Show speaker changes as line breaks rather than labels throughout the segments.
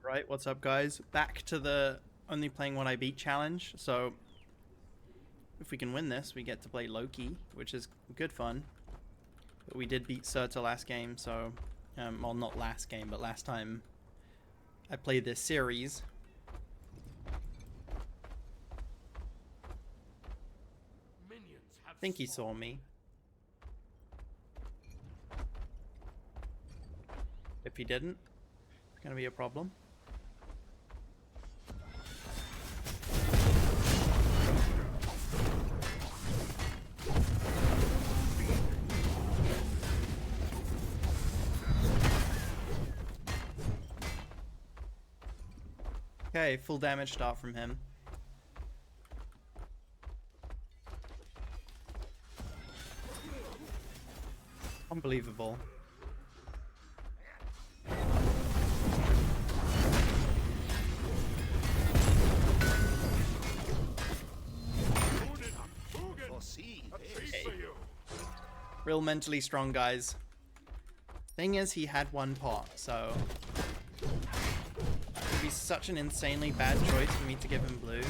Right, what's up guys? Back to the only playing what I beat challenge. So if we can win this, we get to play Loki, which is good fun. But we did beat Surta last game, so well, not last game, but last time I played this series. I think he saw me. If he didn't, it's gonna be a problem. Okay, full damage start from him. Unbelievable. Okay. Real mentally strong guys. Thing is, he had one pot, so it would be such an insanely bad choice for me to give him blue.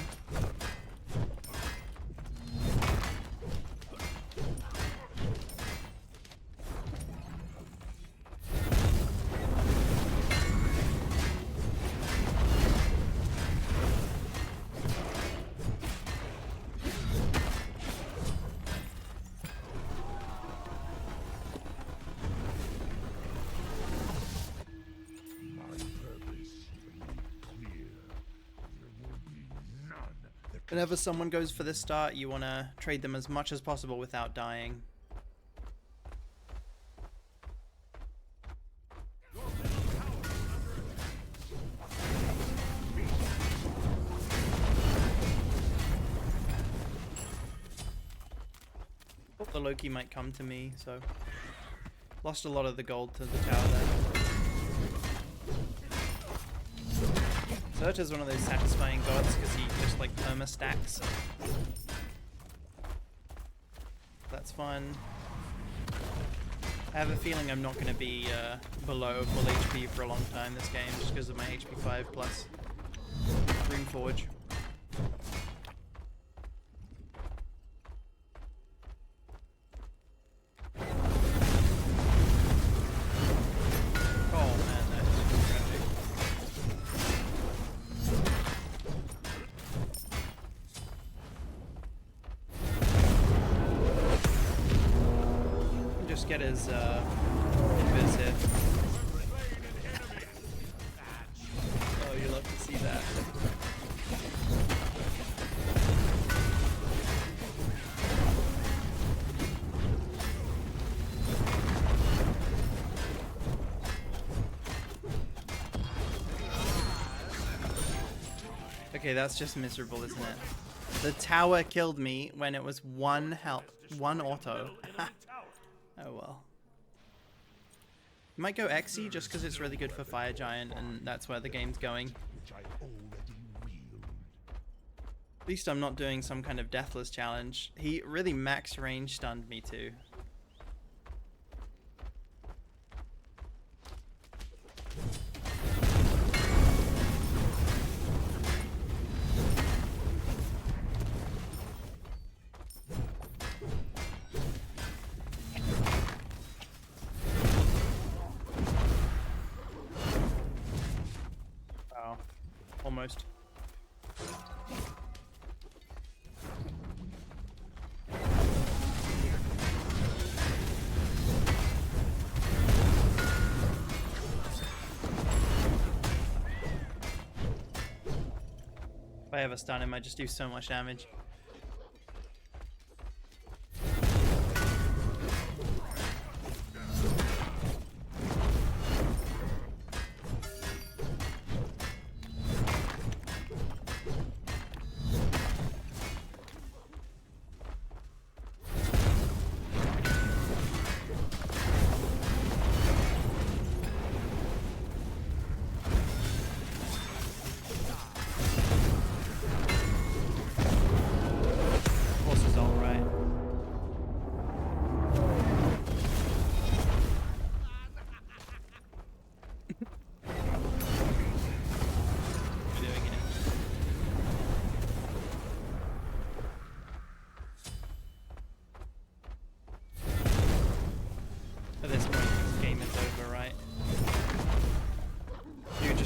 Whenever someone goes for this start, you want to trade them as much as possible without dying. Thought the Loki might come to me, so lost a lot of the gold to the tower there. Surta is one of those satisfying gods because he just like perma stacks. That's fun. I have a feeling I'm not going to be below full HP for a long time this game just because of my HP 5 plus Runeforge. Get his invis hit. Oh, you love to see that. Okay, that's just miserable, isn't it? The tower killed me when it was one health, one auto. Oh well. Might go Xe just because it's really good for Fire Giant and that's where the game's going. At least I'm not doing some kind of deathless challenge. He really max range stunned me too. Almost. If I ever stun him, I just do so much damage.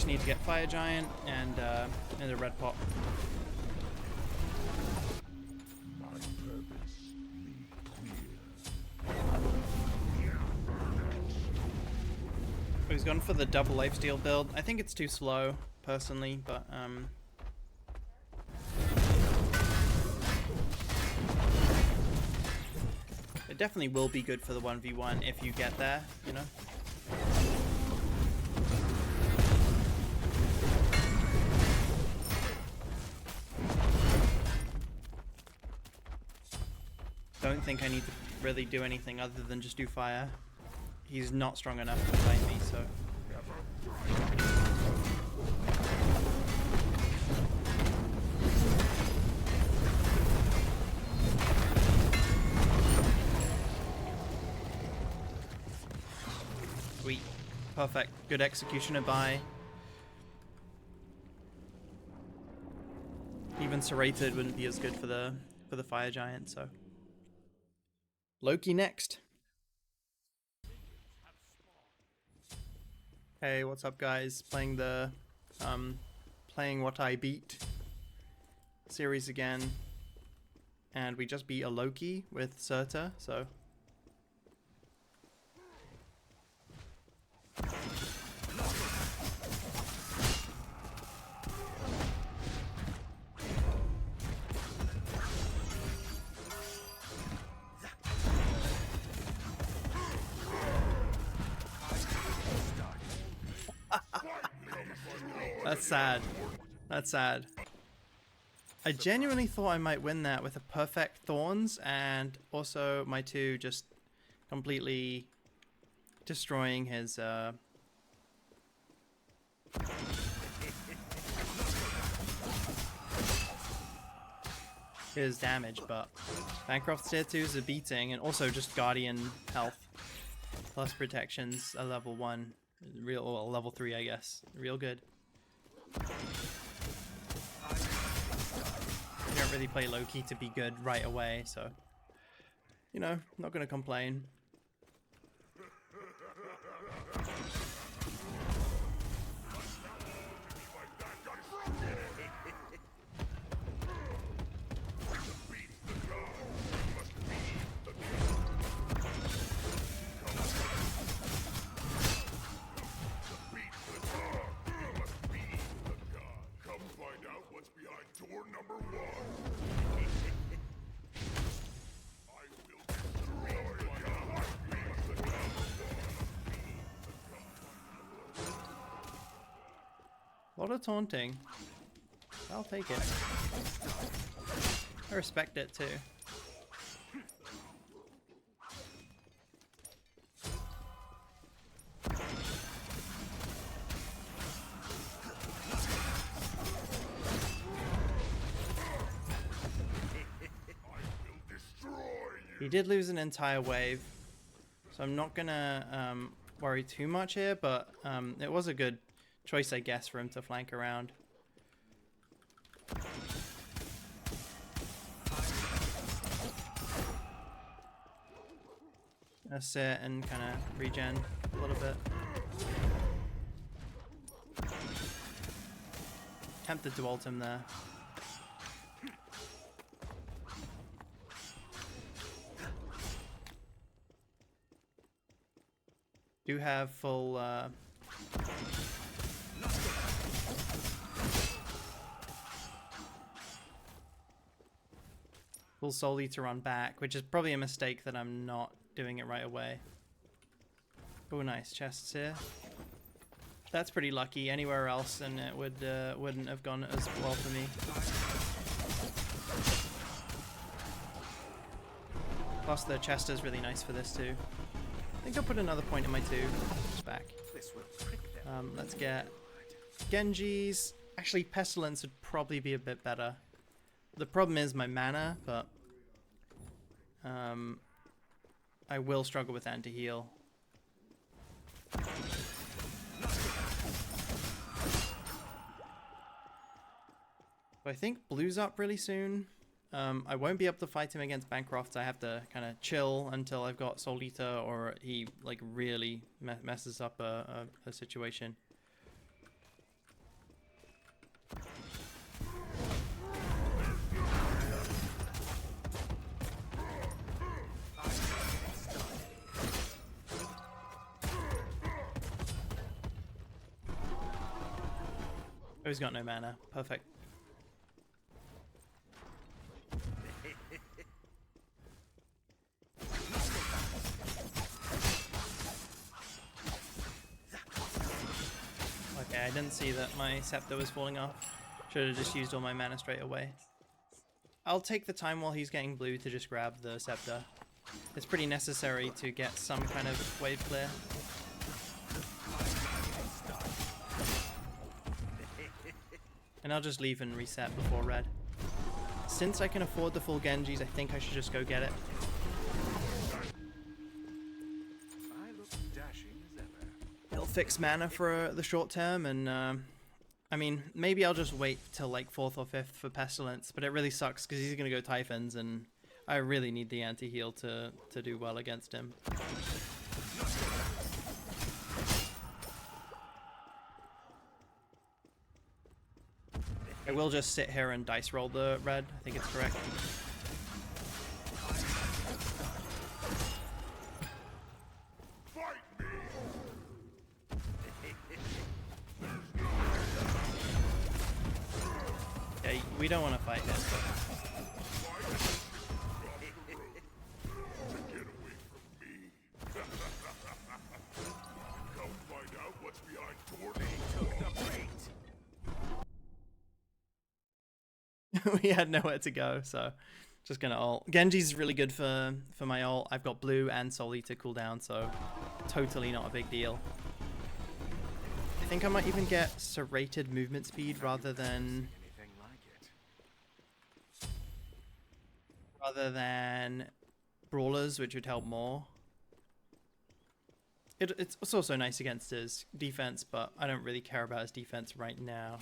just need to get Fire Giant and a red pop. Oh, he's gone for the double lifesteal build. I think it's too slow, personally, but it definitely will be good for the 1v1 if you get there, you know? Don't think I need to really do anything other than just do fire. He's not strong enough to fight me, so... Sweet. Perfect. Good executioner buy. Even serrated wouldn't be as good for the fire giant, so... Loki next. Hey, what's up, guys? Playing the playing what I beat series again, and we just beat a Loki with Surta, so that's sad. That's sad. I genuinely thought I might win that with a perfect Thorns and also my 2 just completely destroying his damage, but Bancroft's tier 2 is a beating, and also just Guardian health plus protections a level 1, real, or level 3 I guess, real good. You don't really play Loki to be good right away, so you know, not gonna complain. A lot of taunting. I'll take it. I respect it too. He did lose an entire wave, so I'm not gonna worry too much here, but it was a good choice, I guess, for him to flank around. Gonna sit and kind of regen a little bit. Tempted to ult him there. Do have full full Soul Eater on back, which is probably a mistake that I'm not doing it right away. Oh, nice chests here. That's pretty lucky. Anywhere else, and it wouldn't have gone as well for me. Plus, the chest is really nice for this too. I think I'll put another point in my 2. Just back. Let's get Genji's. Actually, Pestilence would probably be a bit better. The problem is my mana, but I will struggle with anti-heal. I think Blue's up really soon. I won't be able to fight him against Bancroft. I have to kind of chill until I've got Soul Eater, or he like really messes up a situation. he's got no mana. Perfect. Okay, I didn't see that my scepter was falling off. Should have just used all my mana straight away. I'll take the time while he's getting blue to just grab the scepter. It's pretty necessary to get some kind of wave clear. And I'll just leave and reset before red. Since I can afford the full Genjis, I think I should just go get it. It'll fix mana for the short term, and I mean, maybe I'll just wait till like 4th or 5th for Pestilence, but it really sucks because he's going to go Typhons, and I really need the anti-heal to do well against him. I will just sit here and dice roll the red. I think it's correct. Yeah, we don't want to fight here. So. We had nowhere to go, so just gonna ult. Genji's really good for my ult. I've got blue and Soli to cool down, so totally not a big deal. I think I might even get serrated movement speed rather than brawlers, which would help more. It's also nice against his defense, but I don't really care about his defense right now.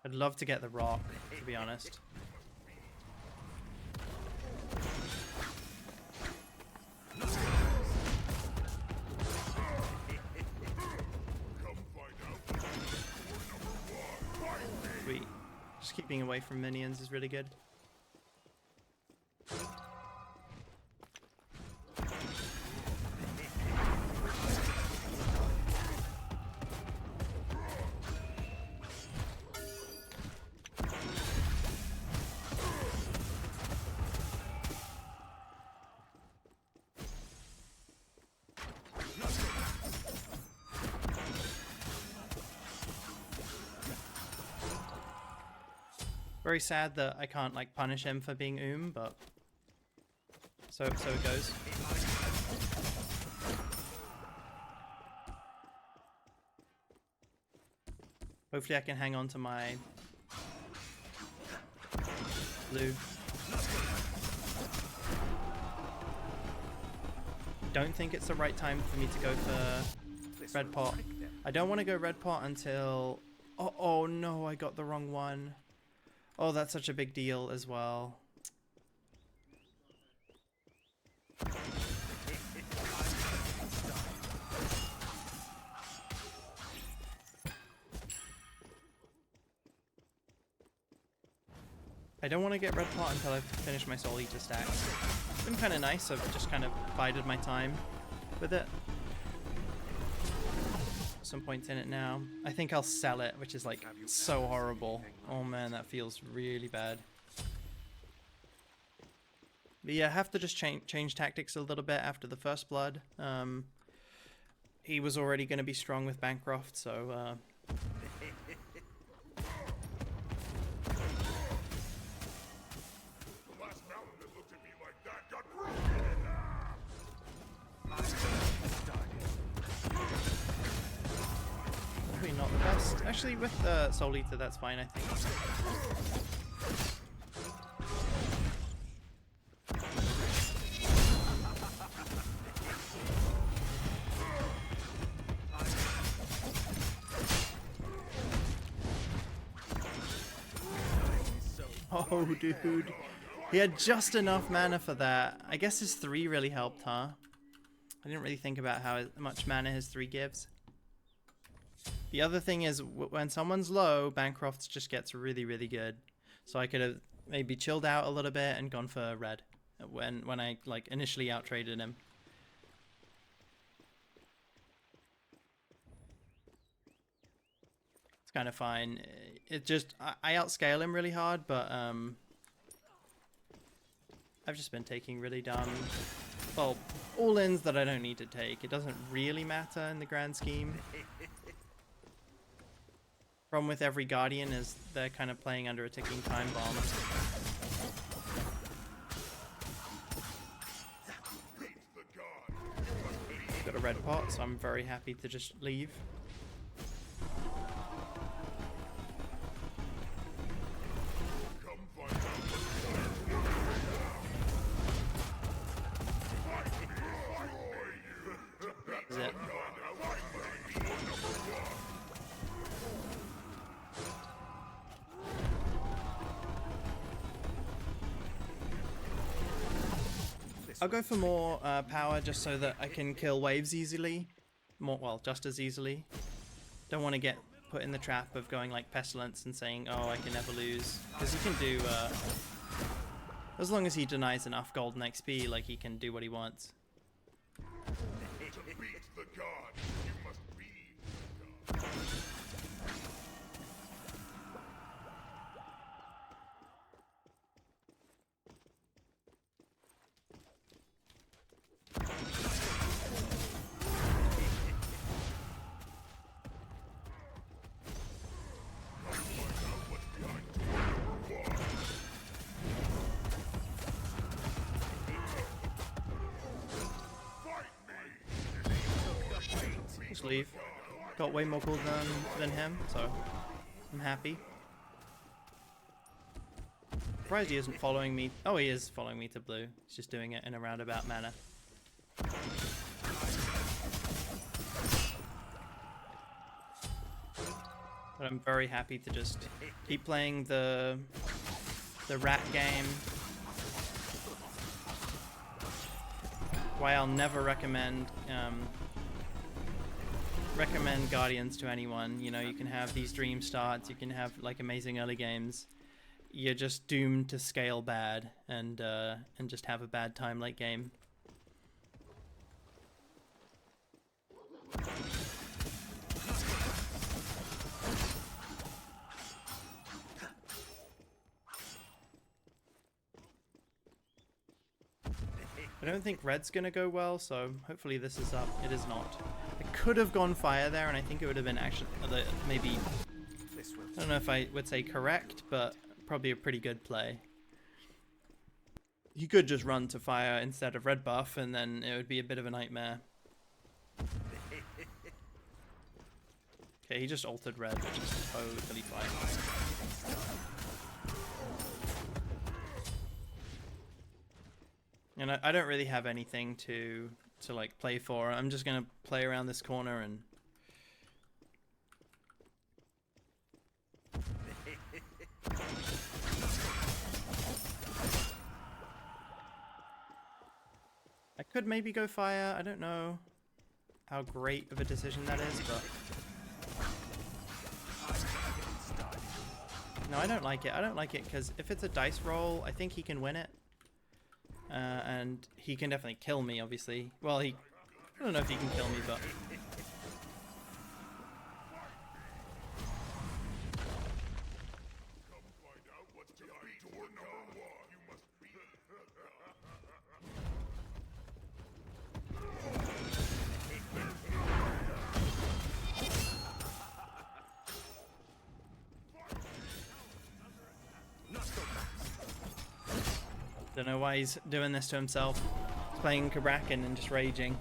I'd love to get the rock, to be honest. Sweet. Just keeping away from minions is really good. Very sad that I can't like punish him for being but so it goes. Hopefully I can hang on to my blue. Don't think it's the right time for me to go for red pot. I don't want to go red pot until... Oh no, I got the wrong one. Oh, that's such a big deal as well. I don't want to get red pot until I've finished my Soul Eater stack. It's been kind of nice. I've just kind of bided my time with it. Some points in it now. I think I'll sell it, which is like so horrible. Oh man, that feels really bad. But yeah, I have to just change tactics a little bit after the first blood. He was already going to be strong with Bancroft, so probably not the best. Actually, with Soul Eater, that's fine, I think. Oh, dude. He had just enough mana for that. I guess his 3 really helped, huh? I didn't really think about how much mana his 3 gives. The other thing is, when someone's low, Bancroft just gets really, really good. So I could have maybe chilled out a little bit and gone for red when I like initially out-traded him. kind of fine. It just I outscale him really hard, but I've just been taking really dumb, well, all-ins that I don't need to take. It doesn't really matter in the grand scheme. Problem with every Guardian is they're kind of playing under a ticking time bomb. Got a red pot, so I'm very happy to just leave. Is it? I'll go for more power just so that I can kill waves easily. More, well, just as easily. Don't want to get put in the trap of going like Pestilence and saying, oh, I can never lose. Because he can do, as long as he denies enough golden XP, like he can do what he wants.
To beat the god, you must be the god.
Just leave. Got way more cooldown than him, so I'm happy. Surprised he isn't following me. Oh, he is following me to blue. He's just doing it in a roundabout manner. But I'm very happy to just keep playing the rat game. Why I'll never recommend Guardians to anyone. You know, you can have these dream starts, you can have like amazing early games. You're just doomed to scale bad and just have a bad time late game. I don't think red's gonna go well, so hopefully this is up. It is not. I could have gone fire there, and I think it would have been actually maybe, I don't know if I would say correct, but probably a pretty good play. You could just run to fire instead of red buff, and then it would be a bit of a nightmare. Okay, he just altered red, which is totally fine. And I don't really have anything to like play for. I'm just gonna play around this corner and I could maybe go fire. I don't know how great of a decision that is, but no, I don't like it. I don't like it because if it's a dice roll, I think he can win it. And he can definitely kill me, obviously. Well, I don't know if he can kill me, but... Don't know why he's doing this to himself. He's playing Kabrakan and just raging.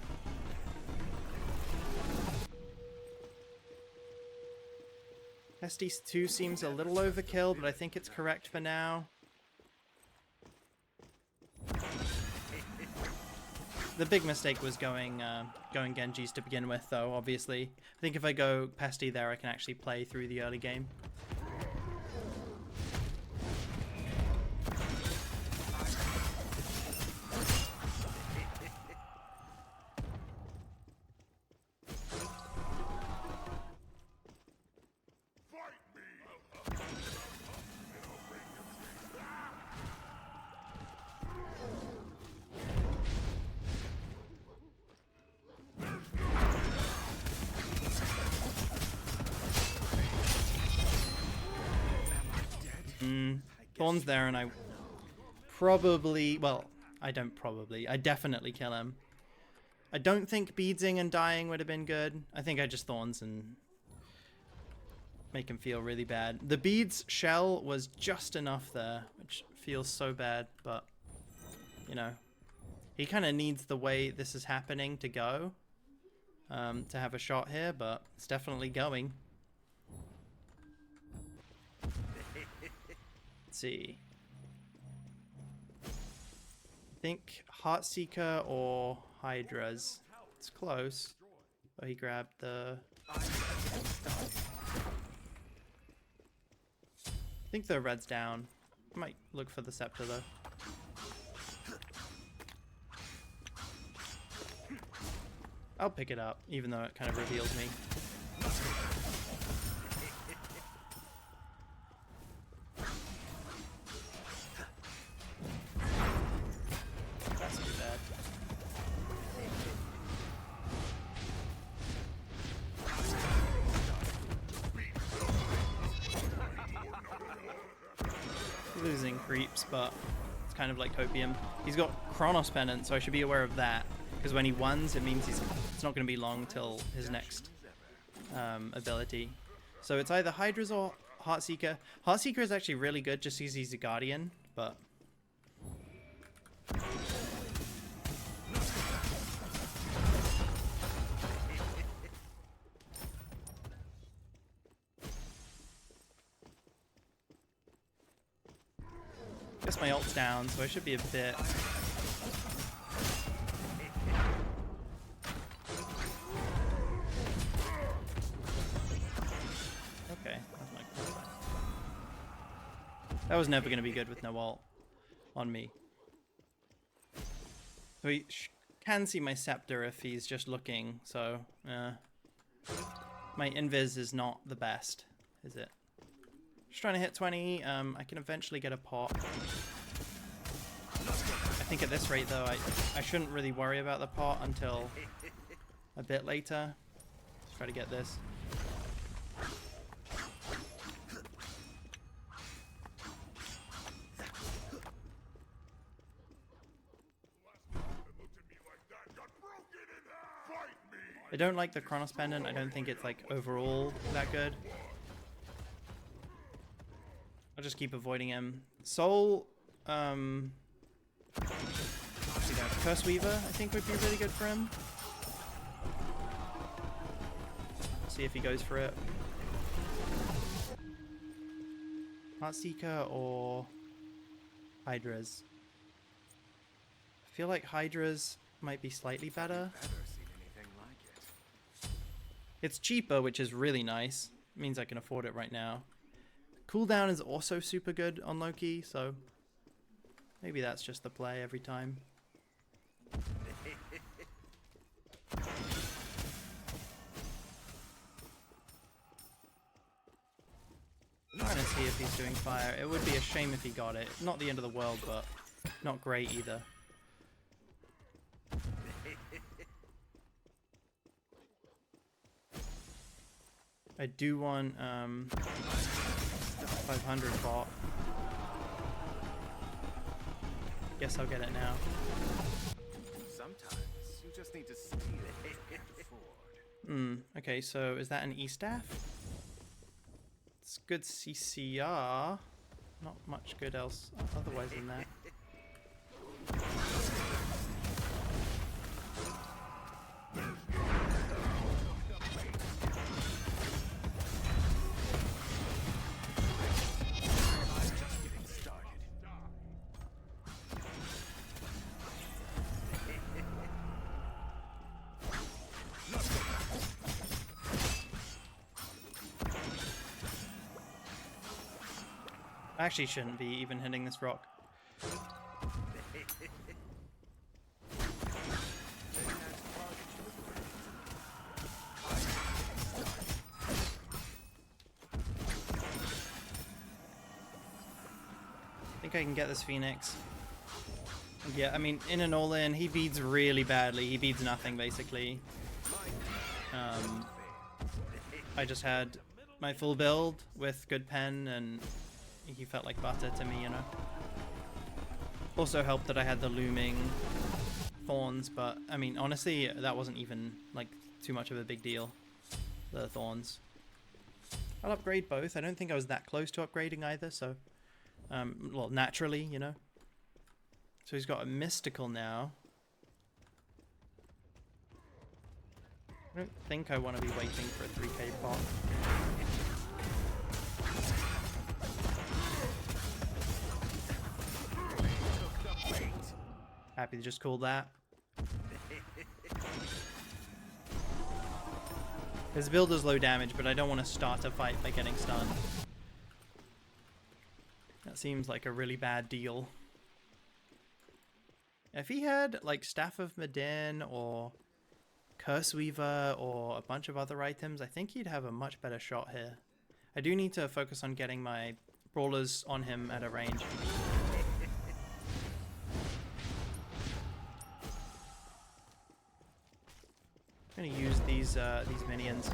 SD2 seems a little overkill, but I think it's correct for now. The big mistake was going Genji's to begin with, though, obviously. I think if I go Pesty there, I can actually play through the early game. Thorn's there, and I probably, well, I definitely kill him. I don't think beadsing and dying would have been good. I think I just Thorns and make him feel really bad. The beads shell was just enough there, which feels so bad, but, you know, he kind of needs the way this is happening to go to have a shot here, but it's definitely going. Let's see. I think Heartseeker or Hydra's. It's close. But he grabbed the... I think the red's down. I might look for the scepter though. I'll pick it up, even though it kind of reveals me. That's too bad. Losing creeps, but it's kind of like Copium. He's got Chronos Pennant, so I should be aware of that. Because when he wins, it means it's not going to be long till his next ability. So it's either Hydra's or Heartseeker. Heartseeker is actually really good just because he's a Guardian, but... guess my ult's down, so I should be a bit... okay, that's my cool. That was never going to be good with no ult on me. So he can see my scepter if he's just looking, so... my invis is not the best, is it? Just trying to hit 20. I can eventually get a pot. I think at this rate, though, I shouldn't really worry about the pot until a bit later. Let's try to get this. I don't like the Chronos Pendant. I don't think it's, like, overall that good. I'll just keep avoiding him. Soul, Curse Weaver, I think would be really good for him. See if he goes for it. Heartseeker or Hydra's. I feel like Hydra's might be slightly better. It's cheaper, which is really nice. It means I can afford it right now. Cooldown is also super good on Loki, so maybe that's just the play every time. I'm trying to see if he's doing fire. It would be a shame if he got it. Not the end of the world, but not great either. I do want 500 bot. Guess I'll get it now.
Sometimes you just need to steal what you can't afford.
Okay, so is that an E-staff? It's good CCR. Not much good else otherwise than that. I actually shouldn't be even hitting this rock. I think I can get this Phoenix. Yeah, I mean, in an all-in, he beads really badly. He beads nothing, basically. I just had my full build with good pen and he felt like butter to me, you know. Also helped that I had the looming thorns, but I mean, honestly, that wasn't even like too much of a big deal. The thorns. I'll upgrade both. I don't think I was that close to upgrading either, so well, naturally, you know. So he's got a mystical now. I don't think I want to be waiting for a 3k pot. Happy to just call that. His build is low damage, but I don't want to start a fight by getting stunned. That seems like a really bad deal. If he had like Staff of Medin or Curse Weaver or a bunch of other items, I think he'd have a much better shot here. I do need to focus on getting my brawlers on him at a range. I'm gonna use these minions.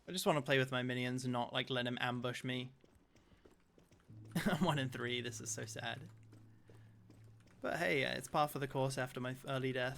I just want to play with my minions and not like let him ambush me. I'm 1 in 3. This is so sad. But hey, it's par for the course after my early death.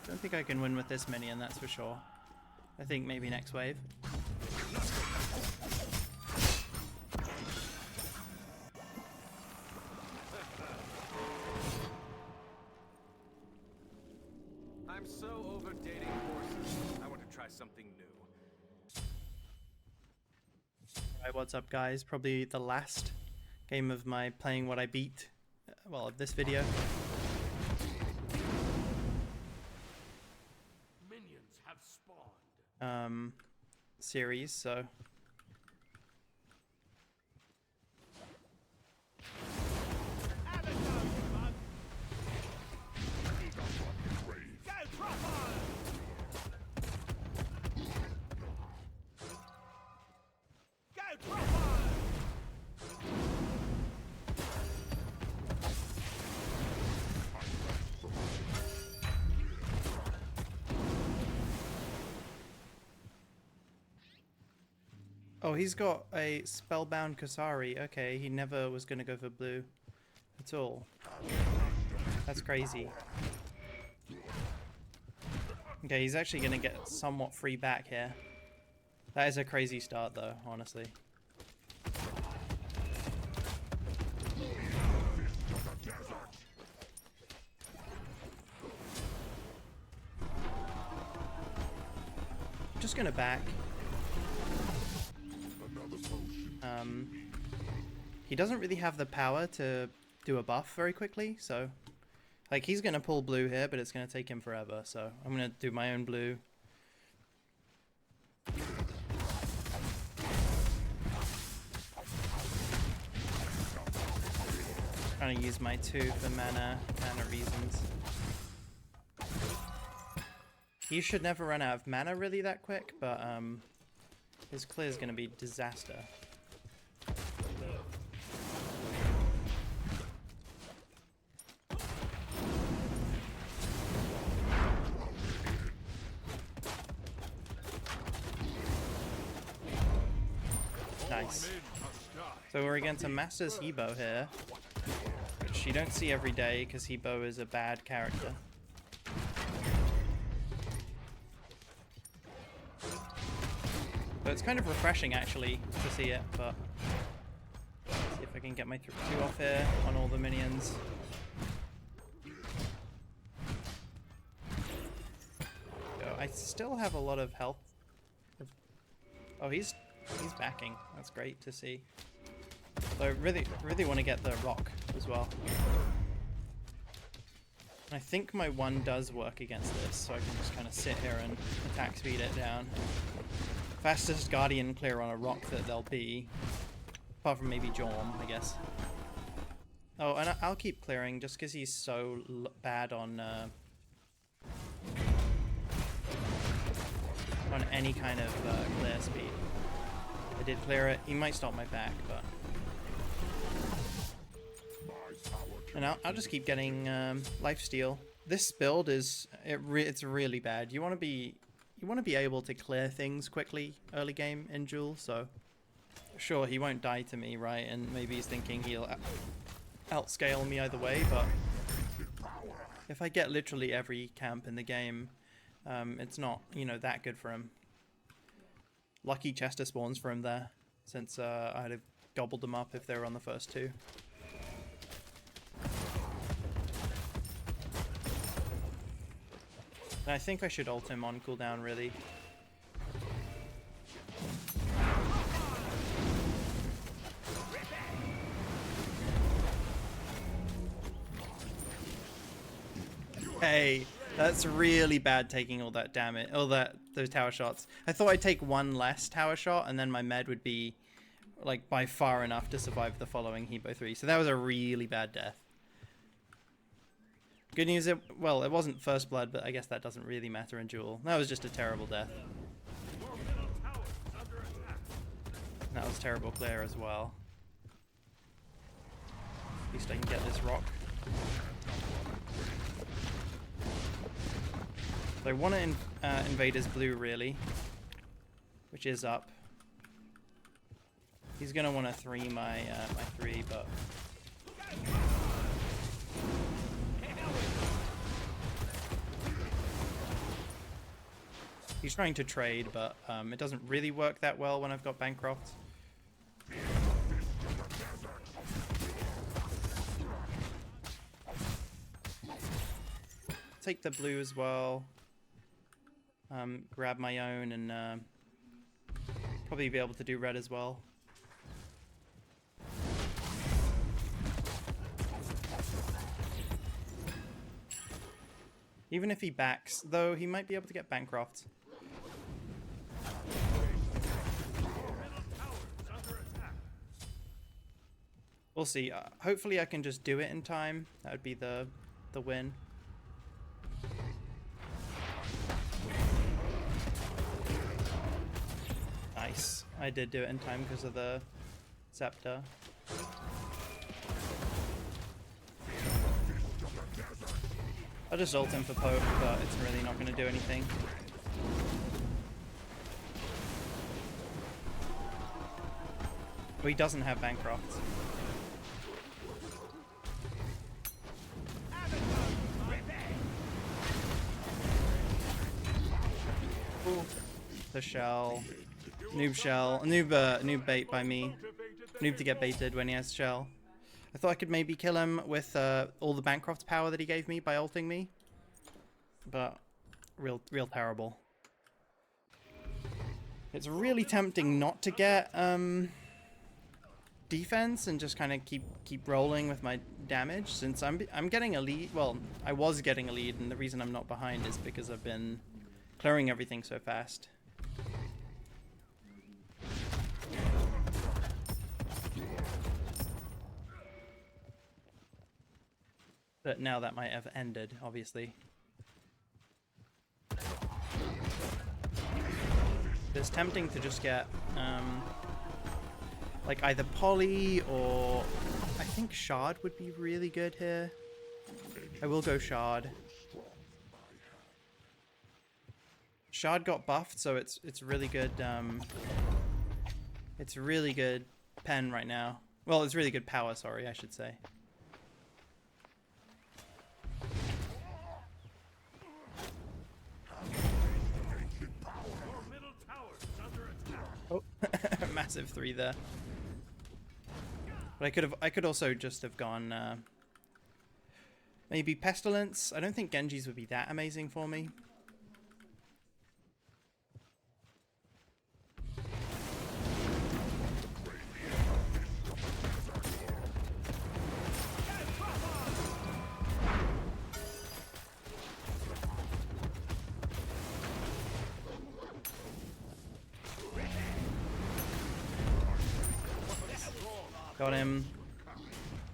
I don't think I can win with this minion, that's for sure. I think maybe next wave.
I'm so over dating horses. I want to try something new.
Alright, what's up guys? Probably the last game of my playing what I beat, well, of this video.
Minions have spawned.
Series, so oh, he's got a Spellbound Kasari. Okay, he never was going to go for blue at all. That's crazy. Okay, he's actually going to get somewhat free back here. That is a crazy start though, honestly. Just going to back. He doesn't really have the power to do a buff very quickly, so like he's gonna pull blue here, but it's gonna take him forever, so I'm gonna do my own blue. Trying to use my 2 for mana reasons. He should never run out of mana really that quick, but his clear is gonna be disaster. Nice. So we're against a Master's Hebo here, which you don't see every day because Hebo is a bad character. So it's kind of refreshing actually to see it, but let's see if I can get my 2 off here on all the minions. So I still have a lot of health. Oh, he's backing. That's great to see. So I really want to get the rock as well. I think my 1 does work against this, so I can just kind of sit here and attack speed it down. Fastest Guardian clear on a rock that there'll be. Apart from maybe Jorm, I guess. Oh, and I'll keep clearing just because he's so bad on any kind of clear speed. I did clear it. He might stop my back, but... And I'll just keep getting lifesteal. This build is it's really bad. You want to be able to clear things quickly early game in Duel. So sure, he won't die to me, right? And maybe he's thinking he'll outscale me either way. But if I get literally every camp in the game, it's not that good for him. Lucky Chester spawns for him there, since I'd have gobbled them up if they were on the first 2. I think I should ult him on cooldown, really. Hey, that's really bad taking all that damage, those tower shots. I thought I'd take 1 less tower shot and then my med would be like by far enough to survive the following Hebo 3. So that was a really bad death. Good news, well, it wasn't first blood, but I guess that doesn't really matter in Duel. That was just a terrible death. That was terrible clear as well. At least I can get this rock. So I want to invade his blue, really, which is up. He's going to want to 3 my 3, but... He's trying to trade, but it doesn't really work that well when I've got Bancroft. Take the blue as well. Grab my own and probably be able to do red as well. Even if he backs, though, he might be able to get Bancroft. We'll see. Hopefully I can just do it in time. That would be the win. Nice. I did do it in time because of the scepter. I'll just ult him for poke, but it's really not going to do anything. Well, he doesn't have Bancroft. Ooh. The shell. Noob shell. Noob bait by me. Noob to get baited when he has shell. I thought I could maybe kill him with all the Bancroft power that he gave me by ulting me. But real terrible. It's really tempting not to get defense and just kind of keep rolling with my damage, since I'm getting a lead. Well, I was getting a lead, and the reason I'm not behind is because I've been clearing everything so fast. But now that might have ended, obviously. It's tempting to just get, like, either Poly or... I think Shard would be really good here. I will go Shard. Shard got buffed, so it's really good, it's really good pen right now. Well, it's really good power, sorry, I should say. Oh, massive 3 there. But I could also just have gone maybe Pestilence. I don't think Genji's would be that amazing for me. Got him.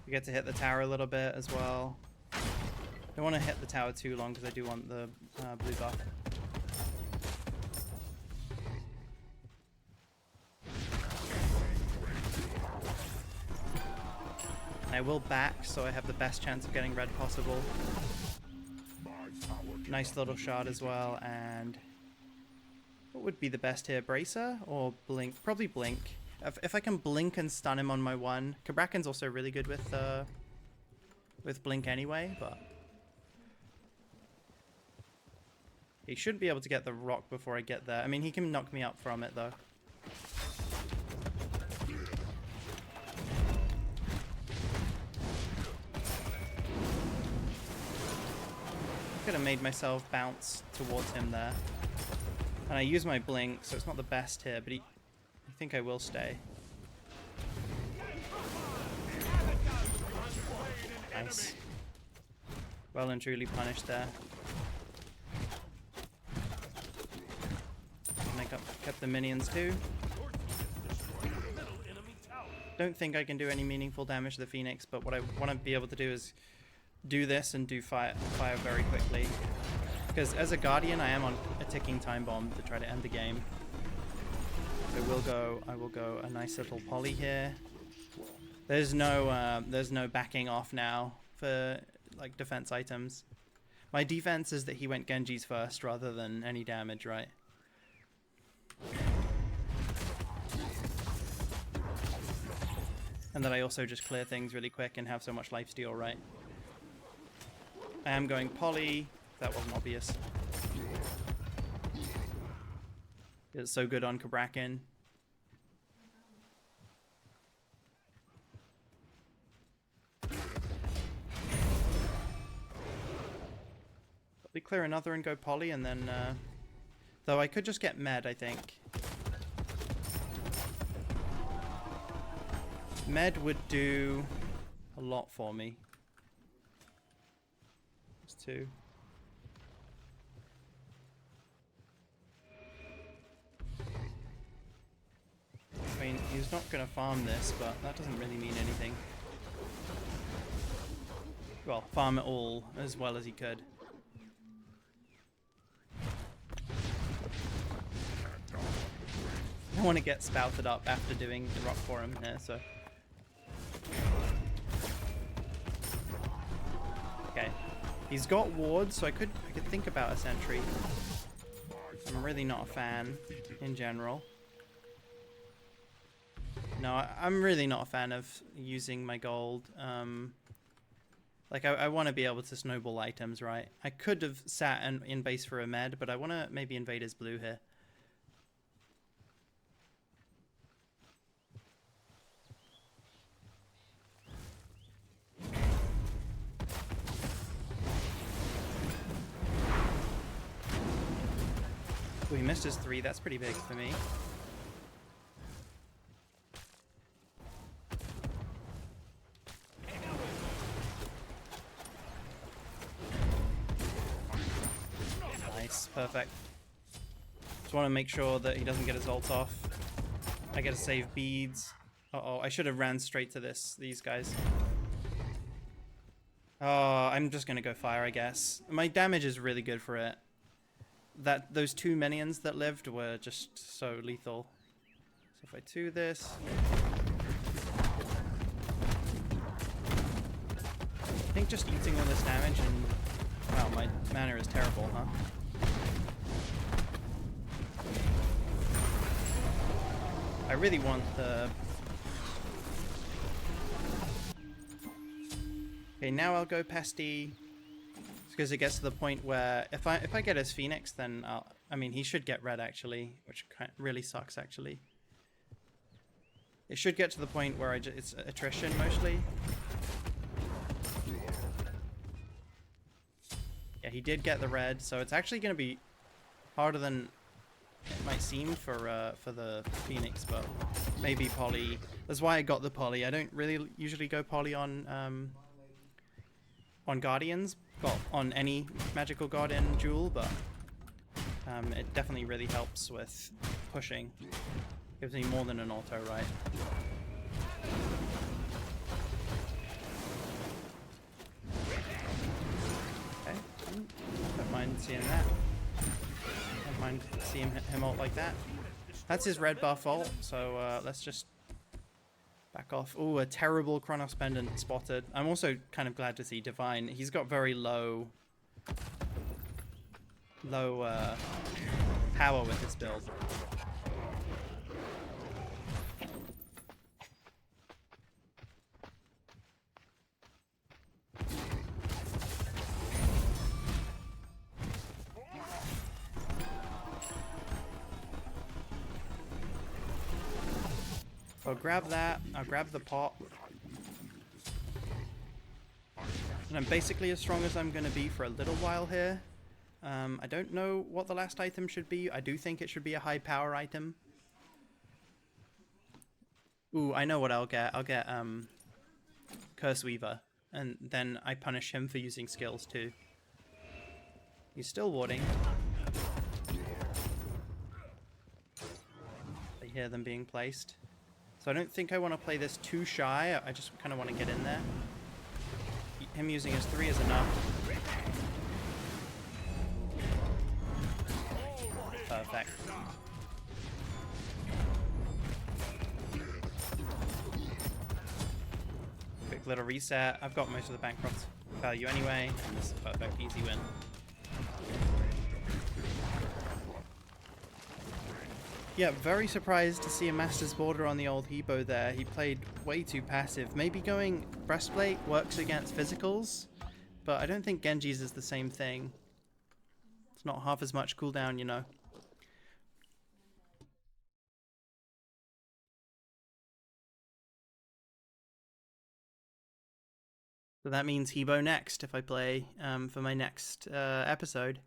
We get to hit the tower a little bit as well. Don't want to hit the tower too long because I do want the blue buff. I will back, so I have the best chance of getting red possible. Nice little shot as well, and what would be the best here? Bracer or Blink? Probably Blink. If I can Blink and stun him on my one. Kabrakan's also really good with Blink anyway, but he should be able to get the rock before I get there. I mean, he can knock me up from it though. Could have made myself bounce towards him there. And I use my blink, so it's not the best here, but I think I will stay. Nice. Well and truly punished there. And I kept the minions too. Don't think I can do any meaningful damage to the Phoenix, but what I want to be able to do is do this and do fire very quickly. Because as a Guardian, I am on a ticking time bomb to try to end the game. So I will go a nice little poly here. There's no backing off now for like defense items. My defense is that he went Genji's first rather than any damage, right? And that I also just clear things really quick and have so much lifesteal, right? I am going poly. That wasn't obvious. It's so good on Kabrakan. Probably clear another and go poly, and then though I could just get med, I think. Med would do a lot for me. Two. I mean, he's not going to farm this, but that doesn't really mean anything. Well, farm it all as well as he could. I want to get spouted up after doing the rock for him here, so. Okay. He's got wards, so I could think about a sentry. I'm really not a fan in general. No, I'm really not a fan of using my gold. Like I want to be able to snowball items, right? I could have sat in base for a med, but I want to maybe invade his blue here. He missed his 3, that's pretty big for me. Nice, perfect. Just want to make sure that he doesn't get his ult off. I get to save beads. Uh-oh, I should have ran straight to these guys. Oh, I'm just going to go fire, I guess. My damage is really good for it. Those 2 minions that lived were just so lethal. So if I do this, I think just eating all this damage and wow, my mana is terrible, huh? I really want the. Okay, now I'll go Pesty. Because it gets to the point where if I get his Phoenix, then I mean he should get red actually, which really sucks actually. It should get to the point where it's attrition mostly. Yeah, he did get the red, so it's actually going to be harder than it might seem for the Phoenix, but maybe poly. That's why I got the poly. I don't really usually go poly on Guardians. Well, on any magical guardian duel, but it definitely really helps with pushing. Gives me more than an auto, right? mind seeing that. Don't mind seeing him ult like that. That's his red buff ult, so let's just back off. Ooh, a terrible Chronos Pendant spotted. I'm also kind of glad to see Divine. He's got very low power with this build. I'll grab that. I'll grab the pot. And I'm basically as strong as I'm going to be for a little while here. I don't know what the last item should be. I do think it should be a high power item. Ooh, I know what I'll get. I'll get Curse Weaver. And then I punish him for using skills too. He's still warding. I hear them being placed. So I don't think I want to play this too shy. I just kind of want to get in there. Him using his 3 is enough. Perfect. Quick little reset. I've got most of the Bancroft value anyway, and this is a perfect, easy win. Yeah, very surprised to see a Master's Border on the old Hebo there. He played way too passive. Maybe going Breastplate works against physicals, but I don't think Genji's is the same thing. It's not half as much cooldown, you know. So that means Hebo next if I play for my next episode.